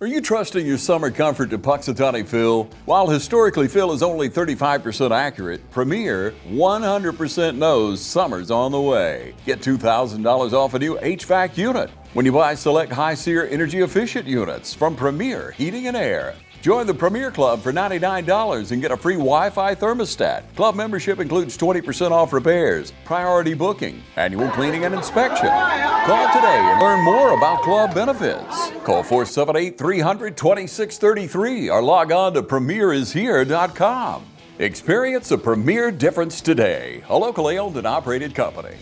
Are you trusting your summer comfort to Puxatawny Phil? While historically Phil is only 35% accurate, Premier 100% knows summer's on the way. Get $2,000 off a new HVAC unit when you buy select High Seer energy efficient units from Premier Heating and Air. Join the Premier Club for $99 and get a free Wi-Fi thermostat. Club membership includes 20% off repairs, priority booking, annual cleaning and inspection. Call today and learn more about club benefits. Call 478-300-2633 or log on to premierishere.com. Experience a Premier difference today. A locally owned and operated company.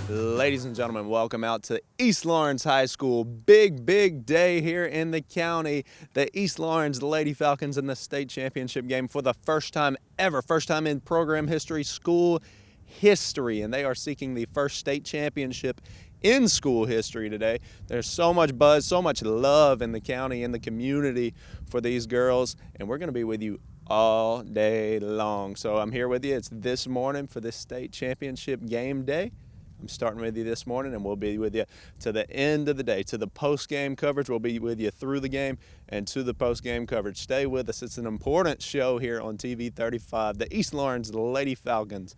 Ladies and gentlemen, welcome out to East Laurens High School. Big day here in the county. The East Laurens Lady Falcons in the state championship game for the first time ever. First time in program history, school history. And they are seeking the first state championship in school history today. There's so much buzz, so much love in the county, in the community for these girls. And we're going to be with you all day long. So I'm here with you. It's this morning for this state championship game day. I'm starting with you this morning, and we'll be with you to the end of the day, to the post-game coverage. We'll be with you through the game and to the post-game coverage. Stay with us. It's an important show here on TV 35. The East Laurens Lady Falcons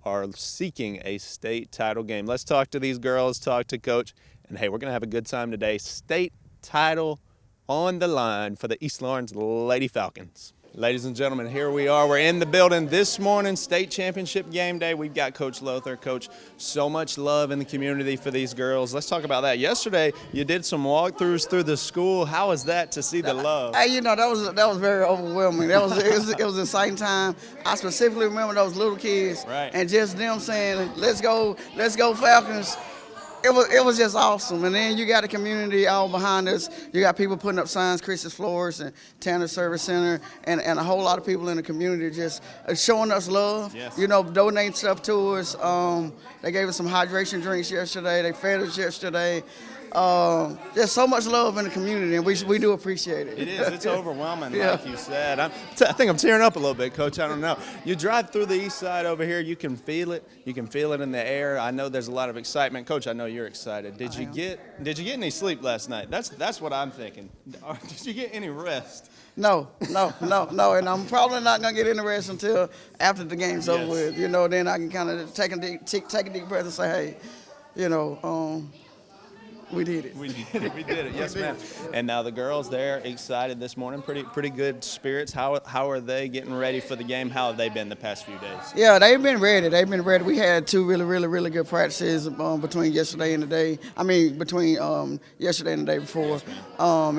are seeking a state title game. Let's talk to these girls, talk to Coach, and, hey, we're going to have a good time today. State title on the line for the East Laurens Lady Falcons. Ladies and gentlemen, here we are. We're in the building this morning, state championship game day. We've got Coach Lothar. Coach, so much love in the community for these girls. Let's talk about that. Yesterday, you did some walkthroughs through the school. How was that to see the love? Hey, that was very overwhelming. It was an exciting time. I specifically remember those little kids and just them saying, "Let's go Falcons." It was just awesome. And then you got the community all behind us. You got people putting up signs, Chris's Floors and Tanner Service Center, and a whole lot of people in the community just showing us love. Yes. Donating stuff to us. They gave us some hydration drinks yesterday. They fed us yesterday. There's so much love in the community, and we do appreciate it. It is. It's overwhelming, like you said. I think I'm tearing up a little bit, Coach. I don't know. You drive through the east side over here, you can feel it. You can feel it in the air. I know there's a lot of excitement. Coach, I know you're excited. Did you get any sleep last night? That's what I'm thinking. Did you get any rest? No, and I'm probably not going to get any rest until after the game's over with. Then I can kind of take a deep breath and say, hey, we did it. We did it. Yes, ma'am. And now the girls, they're excited this morning. Pretty good spirits. How are they getting ready for the game? How have they been the past few days? Yeah, they've been ready. We had two really good practices between yesterday and today. Between yesterday and the day before. And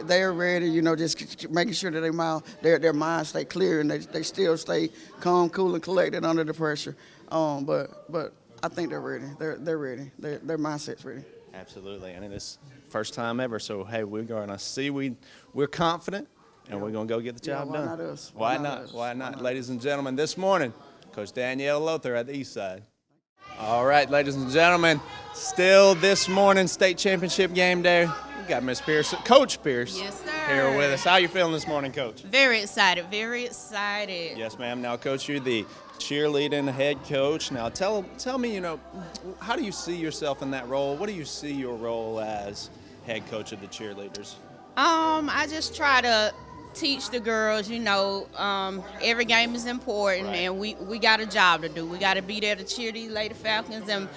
they are ready. Just making sure that their minds stay clear and they still stay calm, cool, and collected under the pressure. But I think they're ready. They're ready. Their mindset's ready. Absolutely, and it's first time ever. So hey, we're going to see. We're confident, and we're going to go get the job done. Why not us? Why not? Ladies and gentlemen, this morning, Coach Danielle Lothar at the East Side. All right, ladies and gentlemen, still this morning, state championship game day. We got Miss Pierce, Coach Pierce, yes, sir, here with us. How you feeling this morning, Coach? Very excited. Very excited. Yes, ma'am. Now, Coach, you're the cheerleading head coach. Now tell me, how do you see yourself in that role? What do you see your role as head coach of the cheerleaders? I just try to teach the girls, every game is important, and we got a job to do. We got to be there to cheer these Lady Falcons and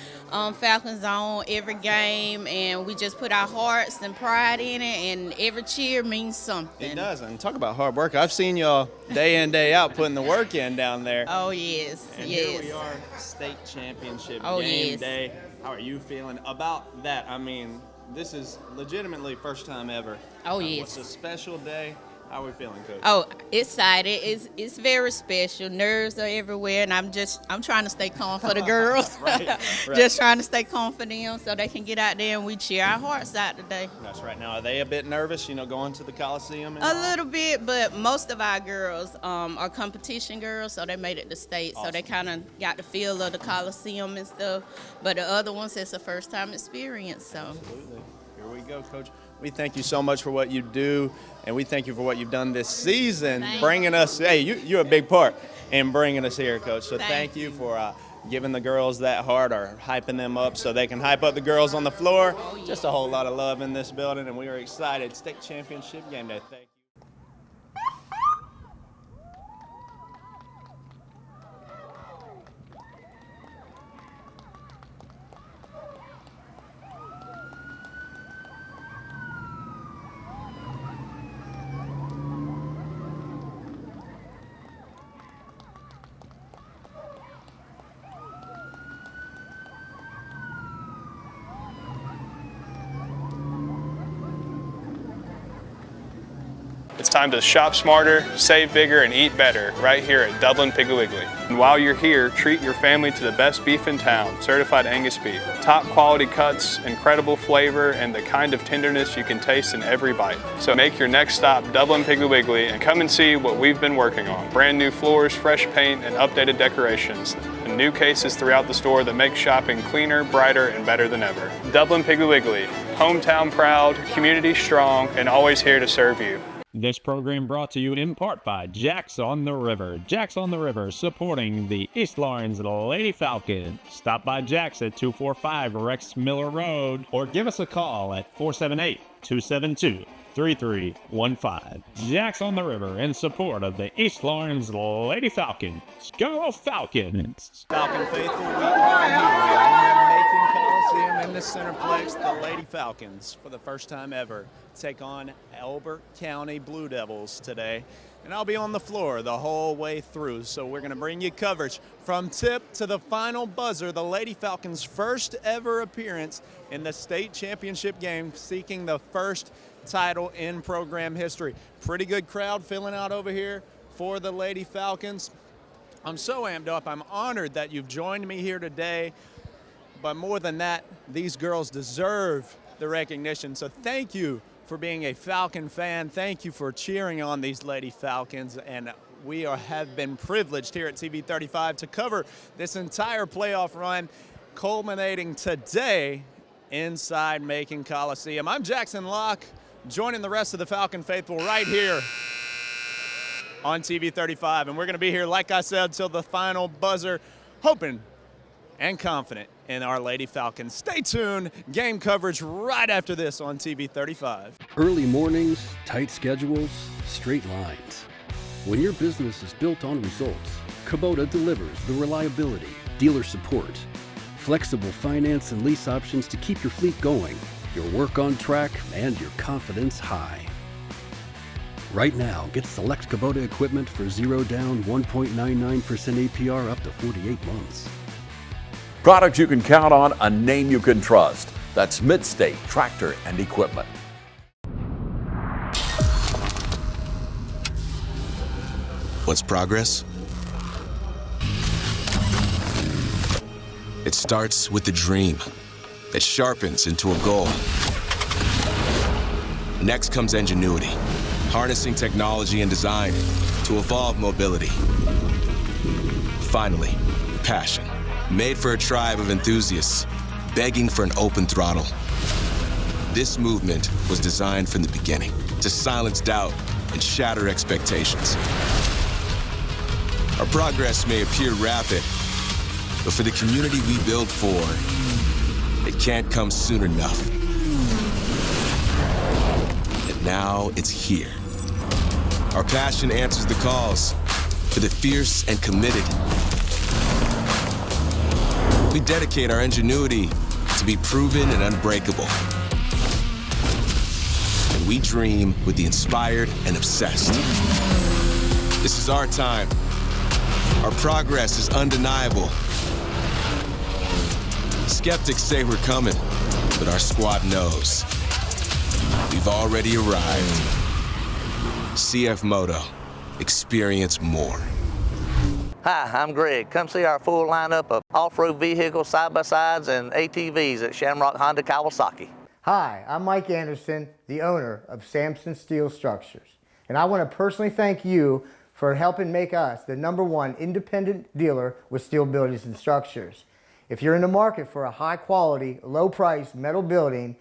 Falcons on every game, and we just put our hearts and pride in it, and every cheer means something. It does, and talk about hard work. I've seen y'all day in, day out putting the work in down there. Oh, yes, and yes. Here we are, state championship Oh, game yes. day. How are you feeling about that? I mean, this is legitimately first time ever. Oh, yes. It's a special day. How are we feeling, Coach? Oh, excited. It's very special. Nerves are everywhere, and I'm trying to stay calm for the girls. Right. Just trying to stay calm for them so they can get out there and we cheer our hearts out today. That's right. Now, are they a bit nervous, going to the Coliseum? A little bit, but most of our girls are competition girls, so they made it to state. Awesome. So they kind of got the feel of the Coliseum and stuff. But the other ones, it's a first-time experience. So. Absolutely. Here we go, Coach. We thank you so much for what you do, and we thank you for what you've done this season, bringing us. Hey, you're a big part in bringing us here, Coach. So thank you for giving the girls that heart, or hyping them up so they can hype up the girls on the floor. Oh, yeah. Just a whole lot of love in this building, and we are excited. State championship game day. Thank you. It's time to shop smarter, save bigger, and eat better right here at Dublin Piggly Wiggly. And while you're here, treat your family to the best beef in town, certified Angus beef. Top quality cuts, incredible flavor, and the kind of tenderness you can taste in every bite. So make your next stop Dublin Piggly Wiggly and come and see what we've been working on. Brand new floors, fresh paint, and updated decorations. And new cases throughout the store that make shopping cleaner, brighter, and better than ever. Dublin Piggly Wiggly, hometown proud, community strong, and always here to serve you. This program brought to you in part by Jack's on the River. Jack's on the River, supporting the East Laurens Lady Falcons. Stop by Jack's at 245 Rex Miller Road or give us a call at 478-272-3315. Jack's on the River in support of the East Laurens Lady Falcons. Go Falcons! Falcon faithful, we are here in the Macon Coliseum in the Centerplex. The Lady Falcons, for the first time ever, take on Elbert County Blue Devils today. And I'll be on the floor the whole way through, so we're going to bring you coverage from tip to the final buzzer. The Lady Falcons' first ever appearance in the state championship game, seeking the first title in program history. Pretty good crowd filling out over here for the Lady Falcons. I'm so amped up. I'm honored that you've joined me here today. But more than that, these girls deserve the recognition. So thank you for being a Falcon fan. Thank you for cheering on these Lady Falcons. And we have been privileged here at TV 35 to cover this entire playoff run, culminating today inside Macon Coliseum. I'm Jackson Locke, joining the rest of the Falcon faithful right here on TV 35. And we're going to be here, like I said, till the final buzzer, hoping and confident in our Lady Falcons. Stay tuned. Game coverage right after this on TV 35. Early mornings, tight schedules, straight lines. When your business is built on results, Kubota delivers the reliability, dealer support, flexible finance and lease options to keep your fleet going, your work on track, and your confidence high. Right now, get select Kubota equipment for 0 down, 1.99% APR up to 48 months. Products you can count on, a name you can trust. That's Midstate Tractor and Equipment. What's progress? It starts with the dream that sharpens into a goal. Next comes ingenuity, harnessing technology and design to evolve mobility. Finally, passion, made for a tribe of enthusiasts, begging for an open throttle. This movement was designed from the beginning to silence doubt and shatter expectations. Our progress may appear rapid, but for the community we build for, it can't come soon enough. And now it's here. Our passion answers the calls for the fierce and committed. We dedicate our ingenuity to be proven and unbreakable. And we dream with the inspired and obsessed. This is our time. Our progress is undeniable. Skeptics say we're coming, but our squad knows. We've already arrived. CF Moto. Experience more. Hi, I'm Greg. Come see our full lineup of off-road vehicles, side-by-sides, and ATVs at Shamrock Honda Kawasaki. Hi, I'm Mike Anderson, the owner of Samson Steel Structures. And I want to personally thank you for helping make us the #1 independent dealer with steel buildings and structures. If you're in the market for a high-quality, low-price metal building,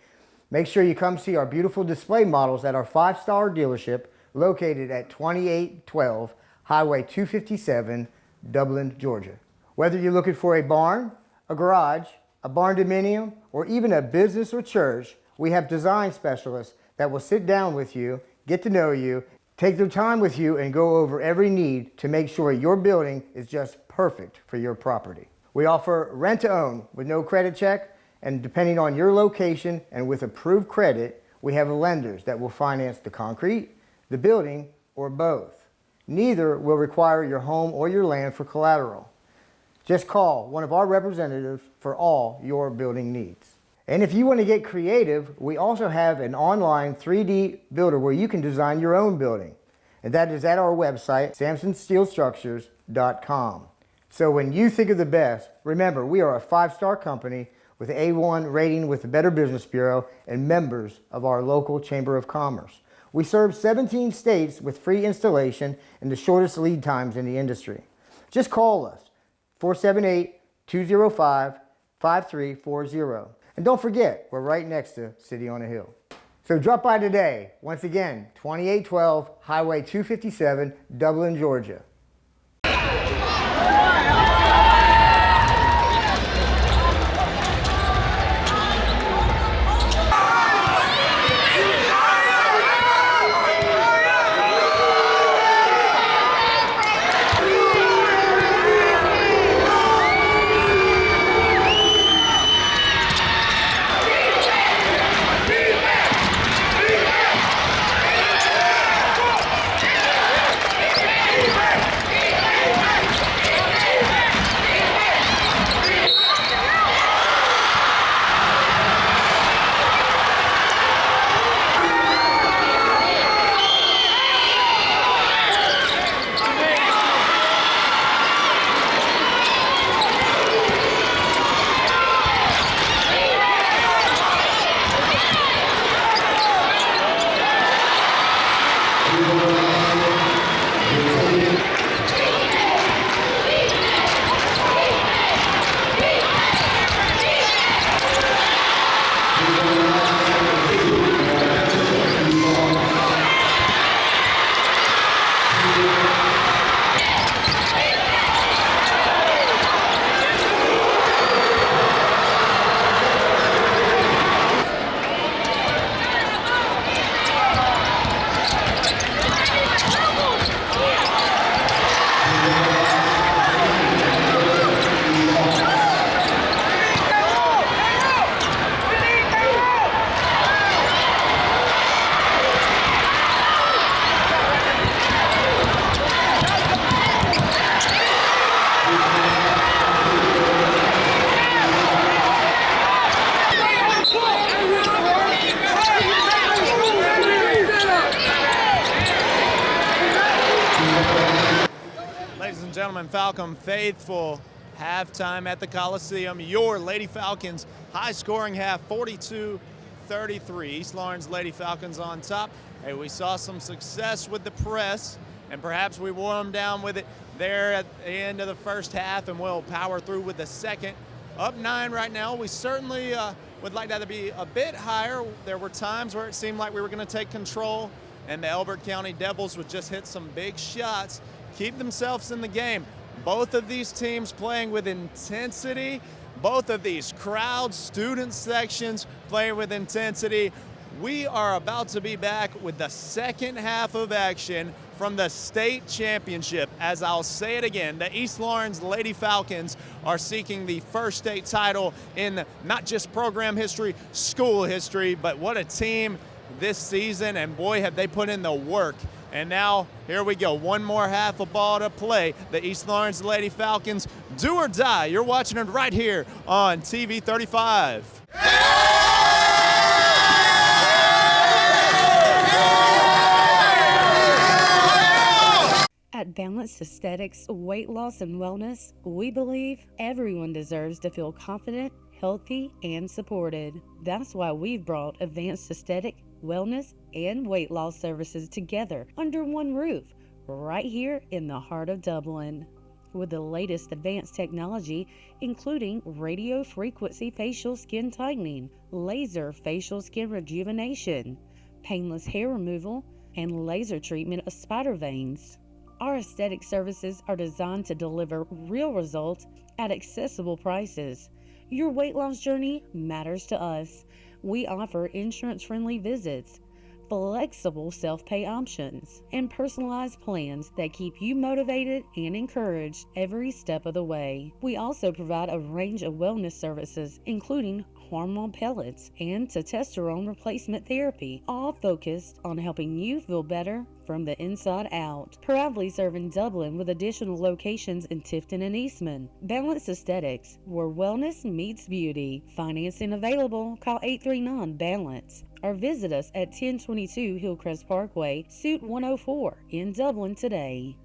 make sure you come see our beautiful display models at our 5-star dealership located at 2812 Highway 257, Dublin, Georgia. Whether you're looking for a barn, a garage, a barn dominium, or even a business or church, we have design specialists that will sit down with you, get to know you, take their time with you, and go over every need to make sure your building is just perfect for your property. We offer rent-to-own with no credit check, and depending on your location and with approved credit, we have lenders that will finance the concrete, the building, or both. Neither will require your home or your land for collateral. Just call one of our representatives for all your building needs. And if you want to get creative, we also have an online 3D builder where you can design your own building. And that is at our website, samsonsteelstructures.com. So when you think of the best, remember we are a 5-star company with an A1 rating with the Better Business Bureau and members of our local Chamber of Commerce. We serve 17 states with free installation and the shortest lead times in the industry. Just call us, 478-205-5340. And don't forget, we're right next to City on a Hill. So drop by today. Once again, 2812 Highway 257, Dublin, Georgia. Falcon faithful, halftime at the Coliseum. Your Lady Falcons high-scoring half, 42-33. East Laurens Lady Falcons on top. Hey, we saw some success with the press, and perhaps we wore them down with it there at the end of the first half, and we'll power through with the second. Up 9 right now. We certainly would like that to be a bit higher. There were times where it seemed like we were going to take control, and the Elbert County Devils would just hit some big shots, keep themselves in the game. Both of these teams playing with intensity. Both of these crowd student sections playing with intensity. We are about to be back with the second half of action from the state championship. As I'll say it again, the East Laurens Lady Falcons are seeking the first state title in not just program history, school history, but what a team this season, and boy, have they put in the work. And now, here we go. One more half a ball to play. The East Laurens Lady Falcons, do or die. You're watching it right here on TV 35. At Balanced Aesthetics, Weight Loss and Wellness, we believe everyone deserves to feel confident, healthy, and supported. That's why we've brought advanced aesthetic, wellness, and weight loss services together under one roof, right here in the heart of Dublin. With the latest advanced technology, including radio frequency facial skin tightening, laser facial skin rejuvenation, painless hair removal, and laser treatment of spider veins. Our aesthetic services are designed to deliver real results at accessible prices. Your weight loss journey matters to us. We offer insurance-friendly visits, flexible self-pay options, and personalized plans that keep you motivated and encouraged every step of the way. We also provide a range of wellness services, including hormone pellets and testosterone replacement therapy, all focused on helping you feel better from the inside out. Proudly serving Dublin with additional locations in Tifton and Eastman. Balanced Aesthetics, where wellness meets beauty. Financing available. Call 839-BALANCE or visit us at 1022 Hillcrest Parkway, Suite 104 in Dublin today.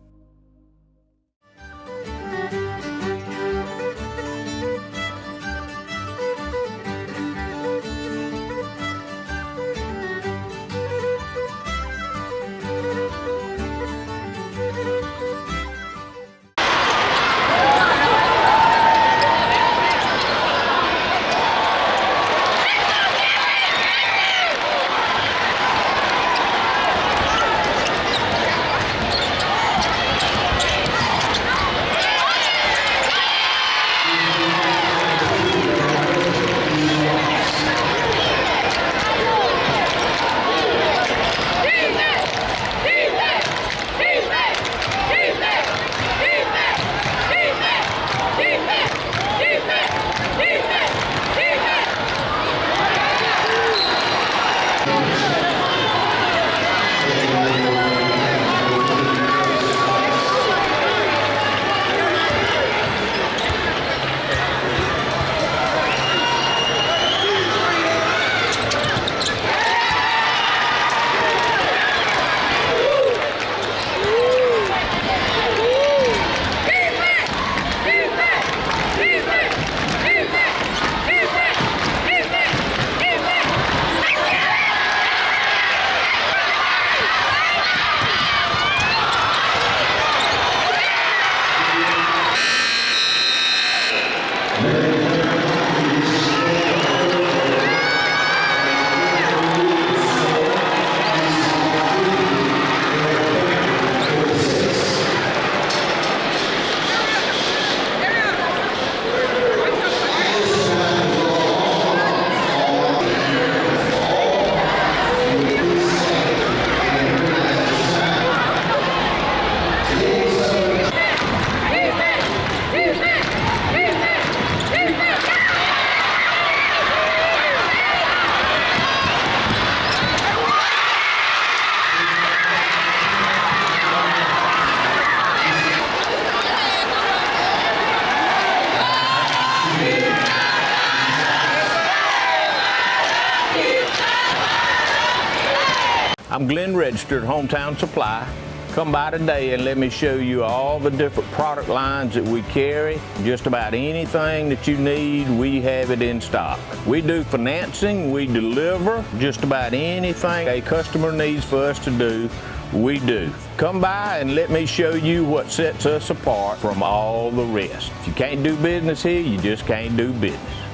I'm Glenn Registered, Hometown Supply. Come by today and let me show you all the different product lines that we carry. Just about anything that you need, we have it in stock. We do financing, we deliver just about anything a customer needs for us to do, we do. Come by and let me show you what sets us apart from all the rest. If you can't do business here, you just can't do business.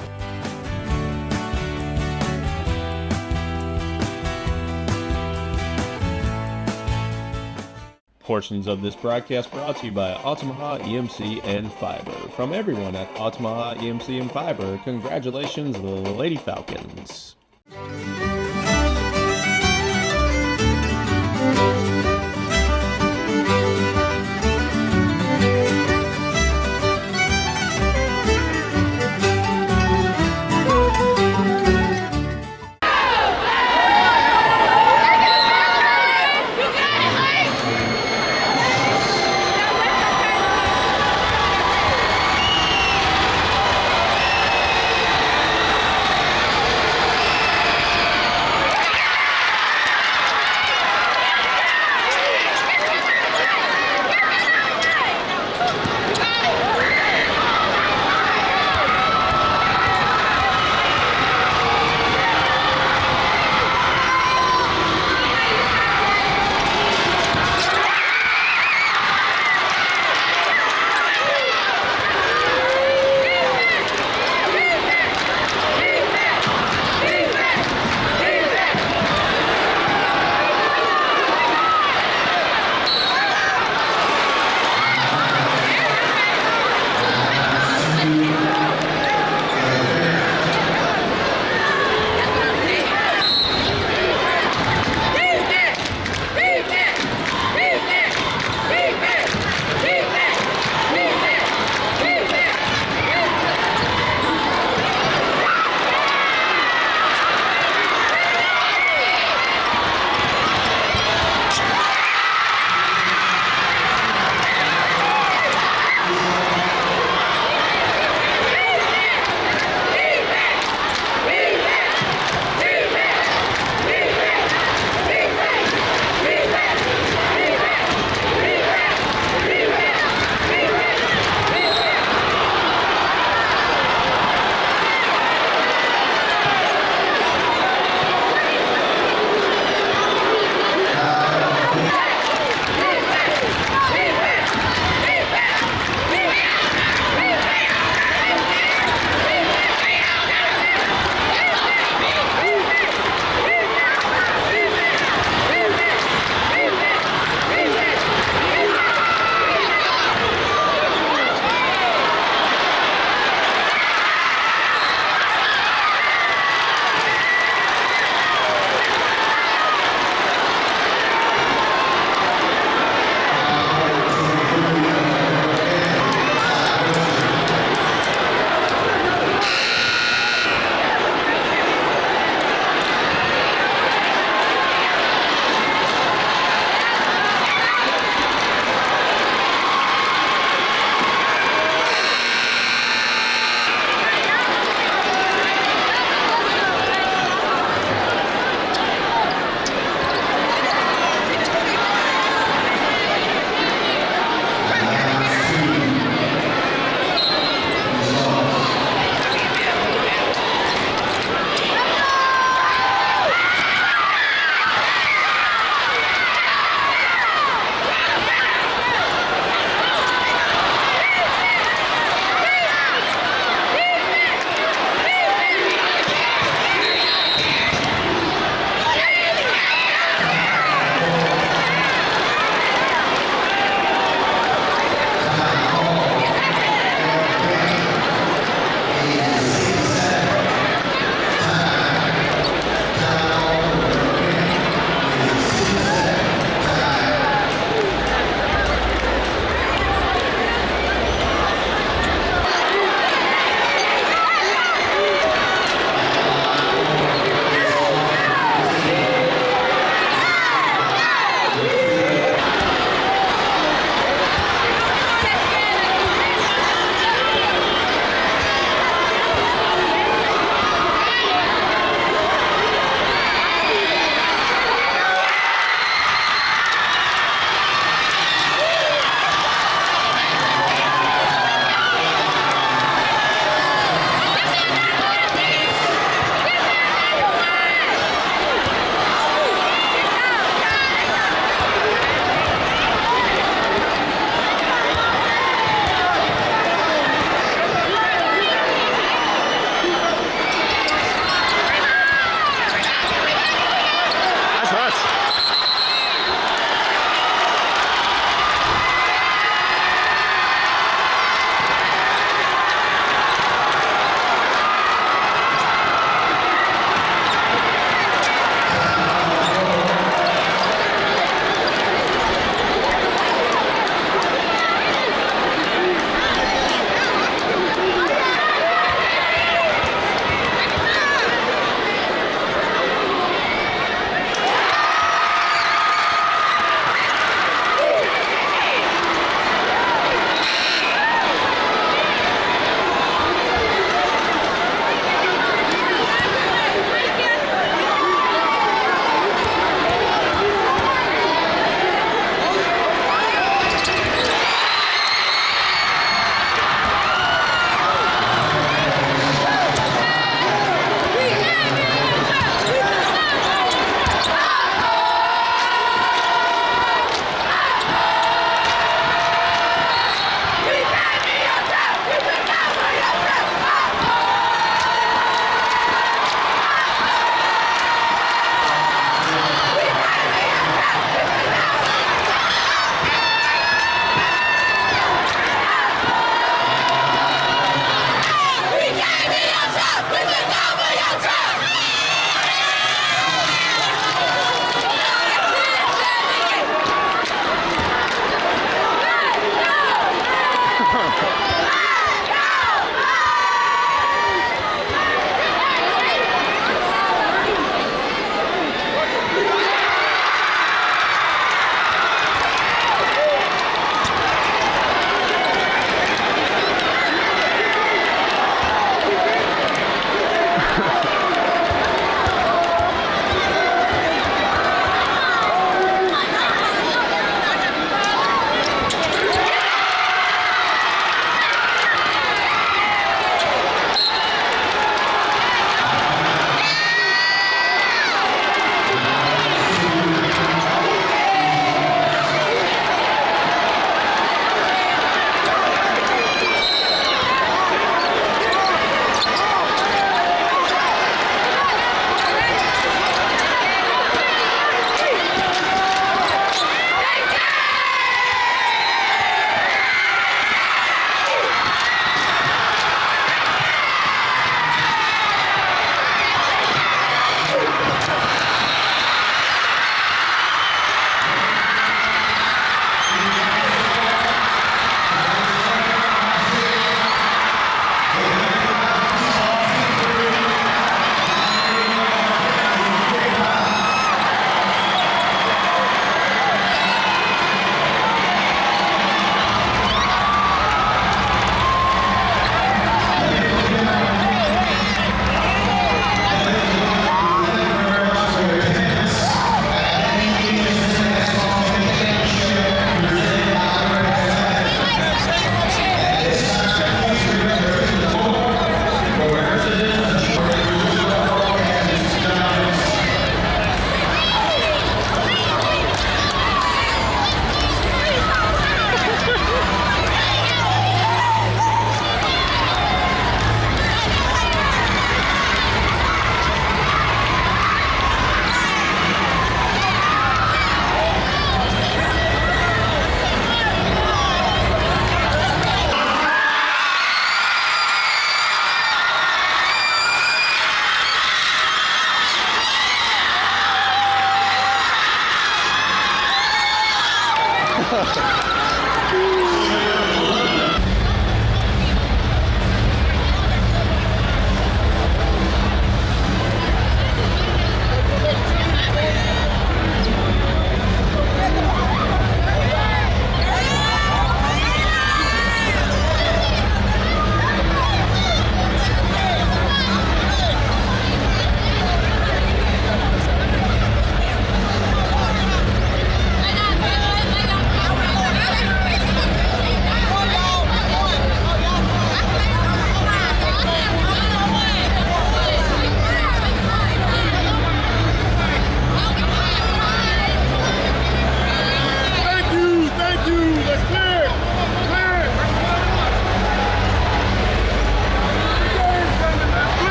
Portions of this broadcast brought to you by Altamaha EMC and Fiber. From everyone at Altamaha EMC and Fiber, congratulations, the Lady Falcons.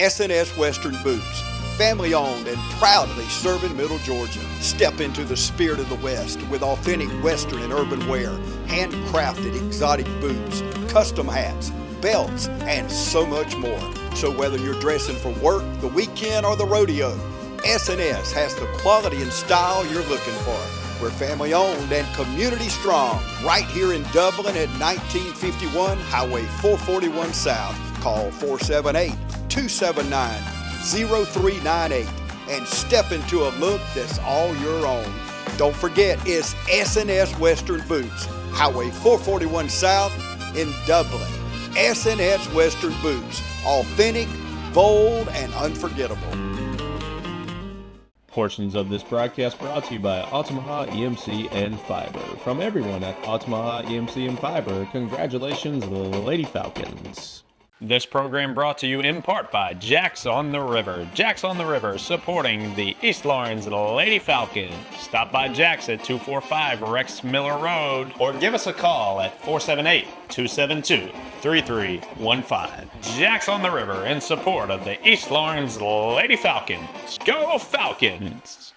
S&S Western Boots, family owned and proudly serving Middle Georgia. Step into the spirit of the West with authentic Western and urban wear, handcrafted exotic boots, custom hats, belts, and so much more. So whether you're dressing for work, the weekend, or the rodeo, S&S has the quality and style you're looking for. We're family owned and community strong, right here in Dublin at 1951 Highway 441 South. Call 478-279-0398 and step into a look that's all your own. Don't forget, it's S&S Western Boots, Highway 441 South in Dublin. S&S Western Boots, authentic, bold, and unforgettable. Portions of this broadcast brought to you by Altamaha EMC and Fiber. From everyone at Altamaha EMC and Fiber, congratulations, Lady Falcons. This program brought to you in part by Jacks on the River. Jacks on the River, supporting the East Laurens Lady Falcons. Stop by Jacks at 245 Rex Miller Road or give us a call at 478-272-3315. Jacks on the River in support of the East Laurens Lady Falcons. Go Falcons!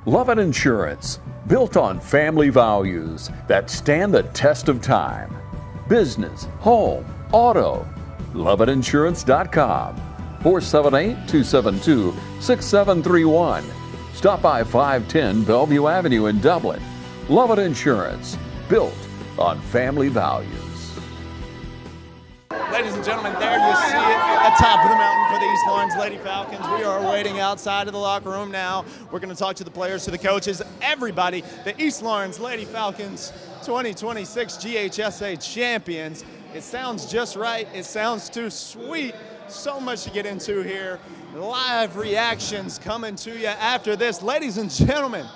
Lovett Insurance, built on family values that stand the test of time. Business, home, auto. LovettInsurance.com. 478-272-6731. Stop by 510 Bellevue Avenue in Dublin. Lovett Insurance, built on family values. Ladies and gentlemen, there you see it at the top of the mountain for the East Laurens Lady Falcons. We are waiting outside of the locker room now. We're going to talk to the players, to the coaches, everybody. The East Laurens Lady Falcons 2026 GHSA champions. It sounds just right. It sounds too sweet. So much to get into here. Live reactions coming to you after this. Ladies and gentlemen,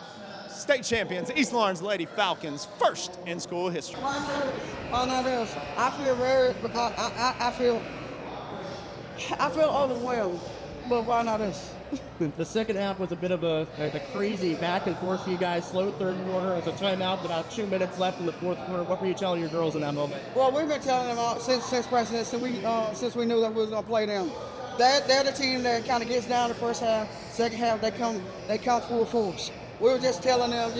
state champions, East Laurens Lady Falcons, first in school history. Why not us? I feel very, because I feel overwhelmed, but why not us? The second half was a bit of a crazy back and forth for you guys. Slow third quarter. It's a timeout, about 2 minutes left in the fourth quarter. What were you telling your girls in that moment? Well, we've been telling them all since practice, since we knew that we was gonna play them. They're the team that kind of gets down the first half. Second half, they come full force. We were just telling them,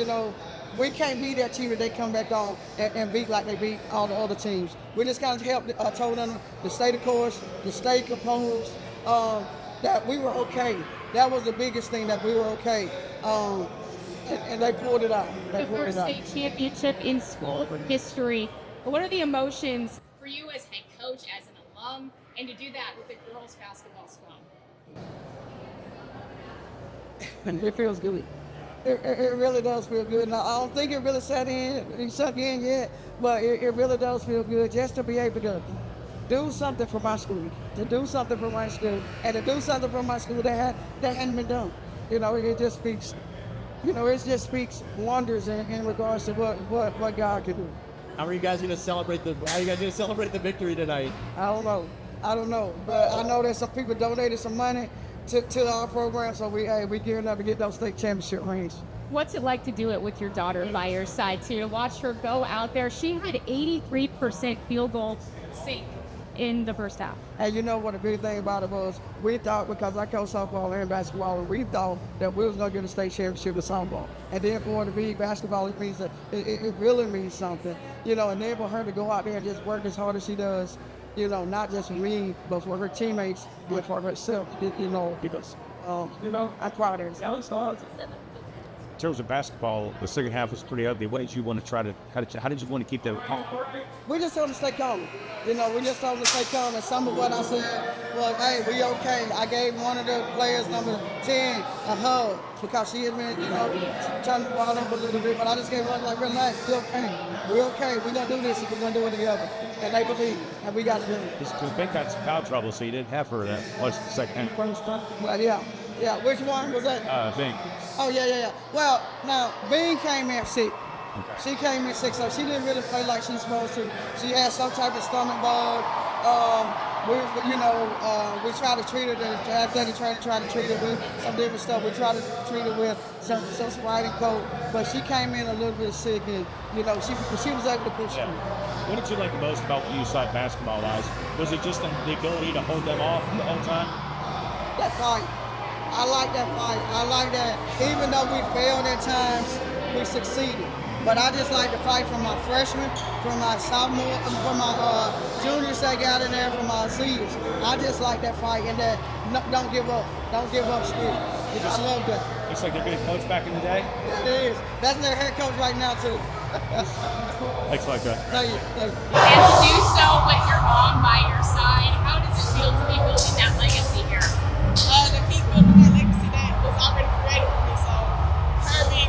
we can't be that team that they come back on and beat like they beat all the other teams. We just kind of told them to stay the course, to stay composed, that we were okay. That was the biggest thing, that we were okay. And they pulled it out. The first state championship in school history. What are the emotions for you as head coach, as an alum, and to do that with the girls basketball squad? It feels good. It really does feel good. Now, I don't think it really sunk in yet, but it really does feel good just to be able to do something for my school, and to do something for my school that hadn't been done. It just speaks, wonders in regards to what God can do. How are you guys going to celebrate the victory tonight? I don't know, but I know that some people donated some money to our program, so we gearing up to get those state championship rings. What's it like to do it with your daughter by your side, too, to watch her go out there? She had 83% field goal sink in the first half. And you know what the big thing about it was? We thought, because I coach softball and basketball, and we thought that we was going to get a state championship in softball. And then for her to be basketball, it means that it really means something. And then for her to go out there and just work as hard as she does, not just for me, but for her teammates, but for herself, because, I'm proud of her. In terms of basketball, the second half was pretty ugly. What did you want to try to, how did you want to keep that? We just told them to stay calm. We just told them to stay calm. And some of what I said was, hey, we okay. I gave one of the players, number 10, a hug because she had been, trying to ball up a little bit. But I just gave her like, relax, still okay. We're okay. We're going to do this if we're going to do it together. And they believe, and we got to do it. Because Ben got some foul trouble, so you didn't have her that much the second half. Well, yeah. Which one was that? Ving. Oh, yeah. Well, now, Ving came in sick. Okay. She came in sick, so she didn't really play like she's supposed to. She had some type of stomach bug. We try to treat her, try to treat her with some different stuff. We try to treat her with some Sprite and Coke, but she came in a little bit sick, and she was able to push through. What did you like the most about what you saw basketball-wise? Was it just the ability to hold them off the whole time? That fight. I like that fight. I like that. Even though we failed at times, we succeeded. But I just like to fight from my freshmen, from my sophomore, from my juniors that got in there, from my seniors. I just like that fight and that don't give up spirit. I love that. Looks like they're getting coached back in the day. It is. That's their head coach right now too. Thanks like that. Thank you. And to do so with your mom by your side, how does it feel to be building that legacy here? To keep building that legacy that was already created for me. So her being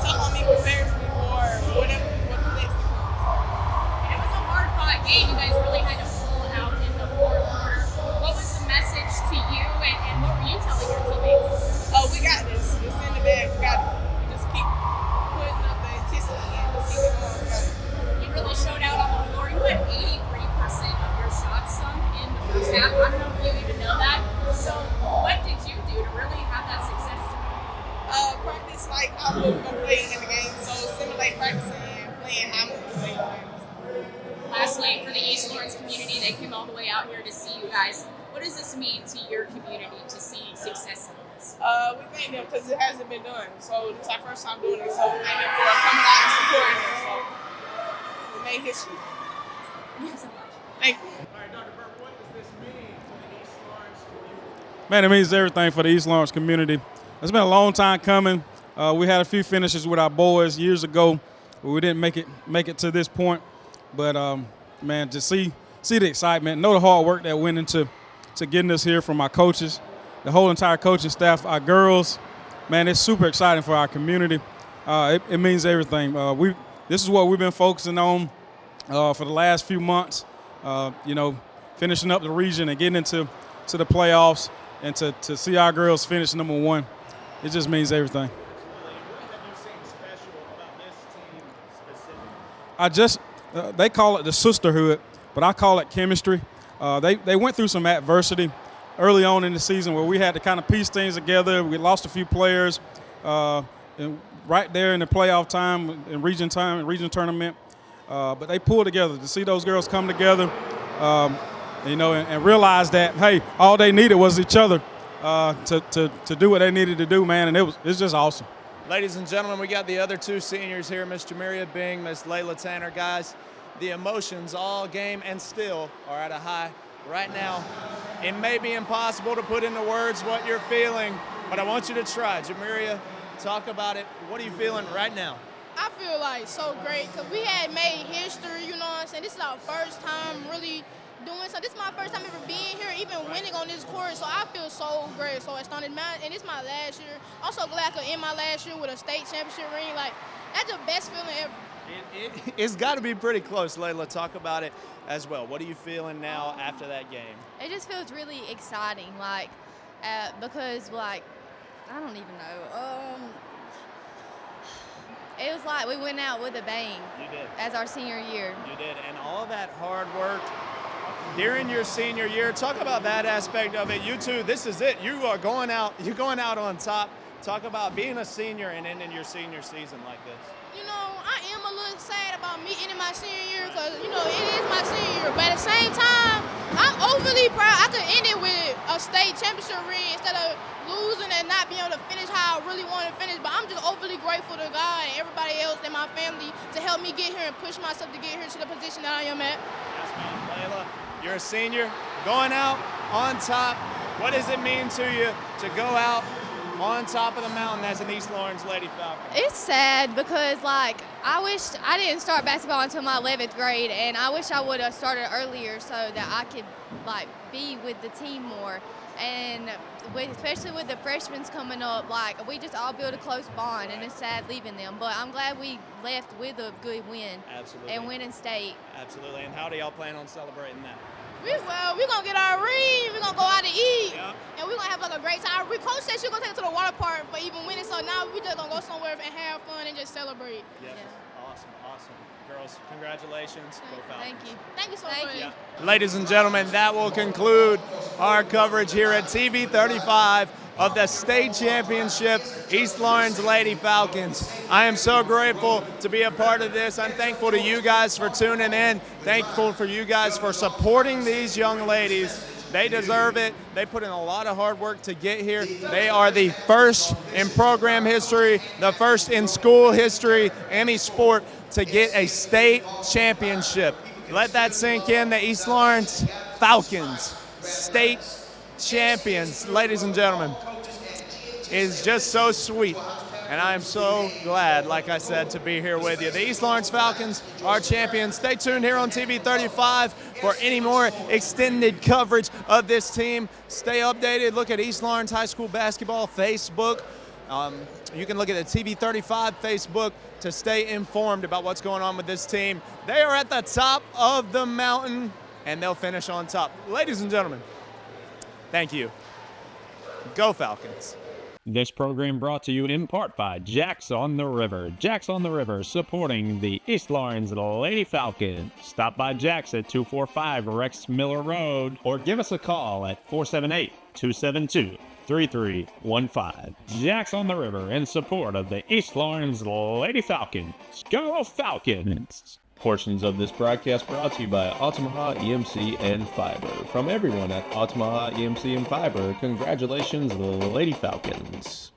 telling me prepared for me for what the next comes. And it was a hard-fought game. You guys really had to pull out in the fourth quarter. What was the message to you, and what were you telling your teammates? Oh, we got this. It's in the bag. We got it. We just keep putting up the intensity and just keep it going. We got it. You really showed out on the floor. You had 80 community that came all the way out here to see you guys. What does this mean to your community to see success in this? We thank them because it hasn't been done. So this is our first time doing it. So we thank them for coming out and supporting us. So we made history. Thank you. All right, Dr. Burke, what does this mean for the East Laurens community? Man, it means everything for the East Laurens community. It's been a long time coming. We had a few finishes with our boys years ago, but we didn't make it to this point. But man, just see the excitement, know the hard work that went into getting us here from our coaches, the whole entire coaching staff, our girls. Man, it's super exciting for our community. It means everything. This is what we've been focusing on for the last few months. Finishing up the region and getting into the playoffs, and to see our girls finish number one, it just means everything. They call it the sisterhood, but I call it chemistry. They went through some adversity early on in the season where we had to kind of piece things together. We lost a few players and right there in the playoff time, in region tournament. But they pulled together to see those girls come together, and realize that, hey, all they needed was each other to do what they needed to do, man, and it's just awesome. Ladies and gentlemen, we got the other two seniors here, Miss Jamaria Bing, Miss Layla Tanner. Guys, the emotions all game and still are at a high right now. It may be impossible to put into words what you're feeling, but I want you to try. Jamaria, talk about it. What are you feeling right now? I feel like so great because we had made history, you know what I'm saying? This is our first time really doing so. This is my first time ever being here, even winning on this court. So I feel so great, so astounded. And it's my last year. I'm so glad I could end my last year with a state championship ring. Like, that's the best feeling ever. It's got to be pretty close. Layla, talk about it as well. What are you feeling now after that game? It just feels really exciting, because, I don't even know. It was like we went out with a bang. You did. As our senior year. You did, and all that hard work during your senior year. Talk about that aspect of it. You two, this is it. You are going out. You're going out on top. Talk about being a senior and ending your senior season like this. I am a little sad about me ending my senior year because, it is my senior year. But at the same time, I'm overly proud. I could end it with a state championship ring instead of losing and not being able to finish how I really wanted to finish. But I'm just overly grateful to God and everybody else in my family to help me get here and push myself to get here to the position that I am at. Yes, ma'am. Layla, you're a senior, going out on top. What does it mean to you to go out on top of the mountain as an East Laurens Lady Falcon? It's sad because, I wish I didn't start basketball until my 11th grade, and I wish I would have started earlier so that I could, be with the team more. And especially with the freshmen coming up, we just all build a close bond, and it's sad leaving them. But I'm glad we left with a good win. Absolutely. And winning state. Absolutely. And how do y'all plan on celebrating that? We're going to get our ring, we're going to go out to eat, and we're going to have a great time. Our coach said she was going to take us to the water park for even winning, so now we just going to go somewhere and have fun and just celebrate. Yes. Awesome. Girls, congratulations. Go Falcons. Thank you. Thank you so much. Yeah. Ladies and gentlemen, that will conclude our coverage here at TV 35 of the state championship East Laurens Lady Falcons. I am so grateful to be a part of this. I'm thankful to you guys for tuning in. Thankful for you guys for supporting these young ladies. They deserve it. They put in a lot of hard work to get here. They are the first in program history, the first in school history, any sport, to get a state championship. Let that sink in. The East Laurens Falcons, state champions, ladies and gentlemen, is just so sweet. And I am so glad, like I said, to be here with you. The East Laurens Falcons are champions. Stay tuned here on TV 35 for any more extended coverage of this team. Stay updated. Look at East Laurens High School Basketball Facebook. You can look at the TV 35 Facebook to stay informed about what's going on with this team. They are at the top of the mountain, and they'll finish on top. Ladies and gentlemen, thank you. Go Falcons. This program brought to you in part by Jacks on the River. Jacks on the River supporting the East Laurens Lady Falcons. Stop by Jacks at 245 Rex Miller Road or give us a call at 478-272-3315. Jacks on the River in support of the East Laurens Lady Falcons. Go Falcons! Portions of this broadcast brought to you by Altamaha EMC and Fiber. From everyone at Altamaha EMC and Fiber, congratulations, Lady Falcons.